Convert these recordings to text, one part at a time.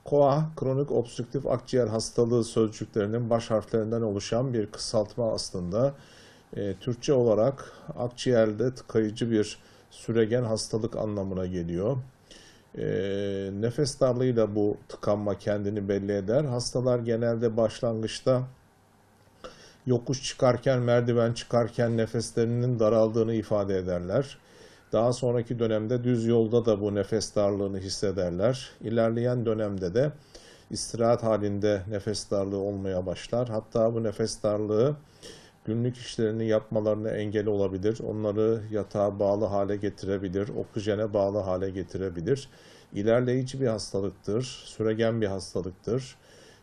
KOAH, kronik obstrüktif akciğer hastalığı sözcüklerinin baş harflerinden oluşan bir kısaltma aslında. Türkçe olarak akciğerde tıkayıcı bir süregen hastalık anlamına geliyor. Nefes darlığıyla bu tıkanma kendini belli eder. Hastalar genelde başlangıçta yokuş çıkarken, merdiven çıkarken nefeslerinin daraldığını ifade ederler. Daha sonraki dönemde düz yolda da bu nefes darlığını hissederler. İlerleyen dönemde de istirahat halinde nefes darlığı olmaya başlar. Hatta bu nefes darlığı günlük işlerini yapmalarına engel olabilir. Onları yatağa bağlı hale getirebilir, oksijene bağlı hale getirebilir. İlerleyici bir hastalıktır, süregen bir hastalıktır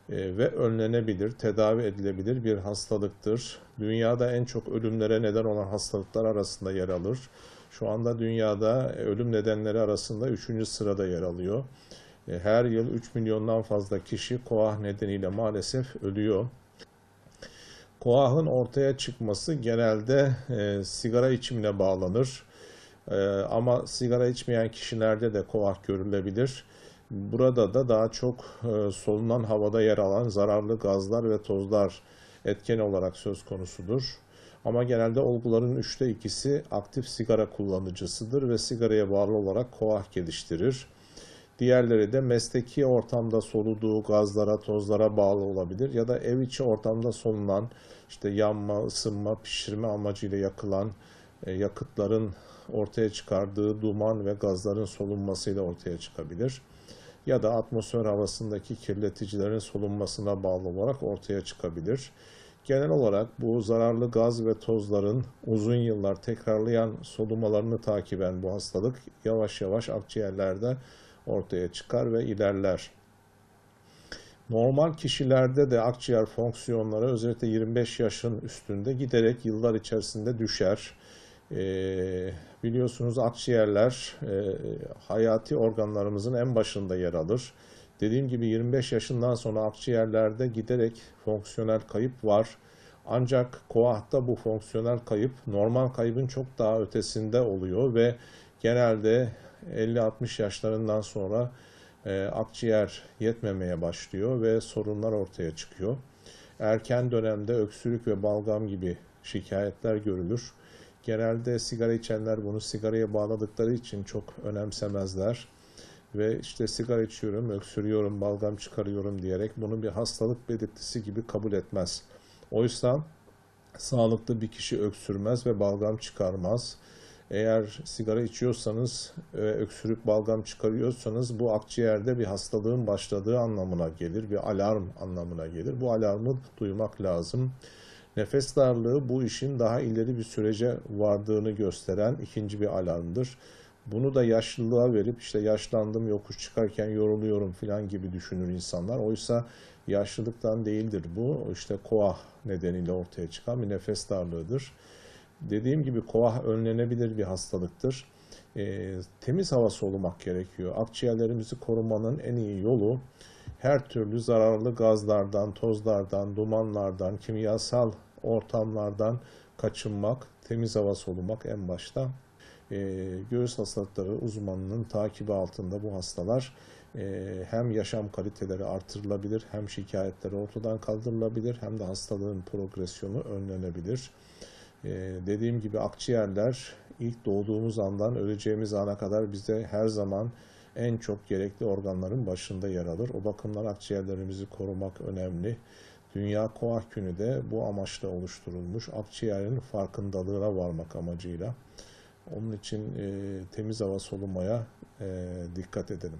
ve önlenebilir, tedavi edilebilir bir hastalıktır. Dünyada en çok ölümlere neden olan hastalıklar arasında yer alır. Şu anda dünyada ölüm nedenleri arasında 3. sırada yer alıyor. Her yıl 3 milyondan fazla kişi KOAH nedeniyle maalesef ölüyor. KOAH'ın ortaya çıkması genelde sigara içimine bağlanır. Ama sigara içmeyen kişilerde de KOAH görülebilir. Burada da daha çok solunan havada yer alan zararlı gazlar ve tozlar etken olarak söz konusudur. Ama genelde olguların 2'si aktif sigara kullanıcısıdır ve sigaraya bağlı olarak KOAH geliştirir. Diğerleri de mesleki ortamda soluduğu gazlara, tozlara bağlı olabilir ya da ev içi ortamda solunan, işte yanma, ısınma, pişirme amacıyla yakılan yakıtların ortaya çıkardığı duman ve gazların solunmasıyla ortaya çıkabilir. Ya da atmosfer havasındaki kirleticilerin solunmasına bağlı olarak ortaya çıkabilir. Genel olarak bu zararlı gaz ve tozların uzun yıllar tekrarlayan solumalarını takiben bu hastalık yavaş yavaş akciğerlerde ortaya çıkar ve ilerler. Normal kişilerde de akciğer fonksiyonları özellikle 25 yaşın üstünde giderek yıllar içerisinde düşer. Biliyorsunuz akciğerler hayati organlarımızın en başında yer alır. Dediğim gibi 25 yaşından sonra akciğerlerde giderek fonksiyonel kayıp var. Ancak KOAH'ta bu fonksiyonel kayıp normal kaybın çok daha ötesinde oluyor ve genelde 50-60 yaşlarından sonra akciğer yetmemeye başlıyor ve sorunlar ortaya çıkıyor. Erken dönemde öksürük ve balgam gibi şikayetler görülür. Genelde sigara içenler bunu sigaraya bağladıkları için çok önemsemezler. Ve işte sigara içiyorum, öksürüyorum, balgam çıkarıyorum diyerek bunu bir hastalık belirtisi gibi kabul etmez. Oysa sağlıklı bir kişi öksürmez ve balgam çıkarmaz. Eğer sigara içiyorsanız ve öksürüp balgam çıkarıyorsanız bu akciğerde bir hastalığın başladığı anlamına gelir, bir alarm anlamına gelir. Bu alarmı duymak lazım. Nefes darlığı bu işin daha ileri bir sürece vardığını gösteren ikinci bir alarmdır. Bunu da yaşlılığa verip işte yaşlandım, yokuş çıkarken yoruluyorum falan gibi düşünür insanlar. Oysa yaşlılıktan değildir bu. İşte KOAH nedeniyle ortaya çıkan bir nefes darlığıdır. Dediğim gibi KOAH önlenebilir bir hastalıktır. Temiz hava solumak gerekiyor. Akciğerlerimizi korumanın en iyi yolu her türlü zararlı gazlardan, tozlardan, dumanlardan, kimyasal ortamlardan kaçınmak, temiz hava solumak en başta. Göğüs hastalıkları uzmanının takibi altında bu hastalar hem yaşam kaliteleri artırılabilir, hem şikayetleri ortadan kaldırılabilir, hem de hastalığın progresyonu önlenebilir. Dediğim gibi akciğerler ilk doğduğumuz andan öleceğimiz ana kadar bize her zaman en çok gerekli organların başında yer alır. O bakımdan akciğerlerimizi korumak önemli. Dünya KOAH Günü de bu amaçla oluşturulmuş. Akciğerin farkındalığına varmak amacıyla. Onun için temiz hava solumaya dikkat edelim.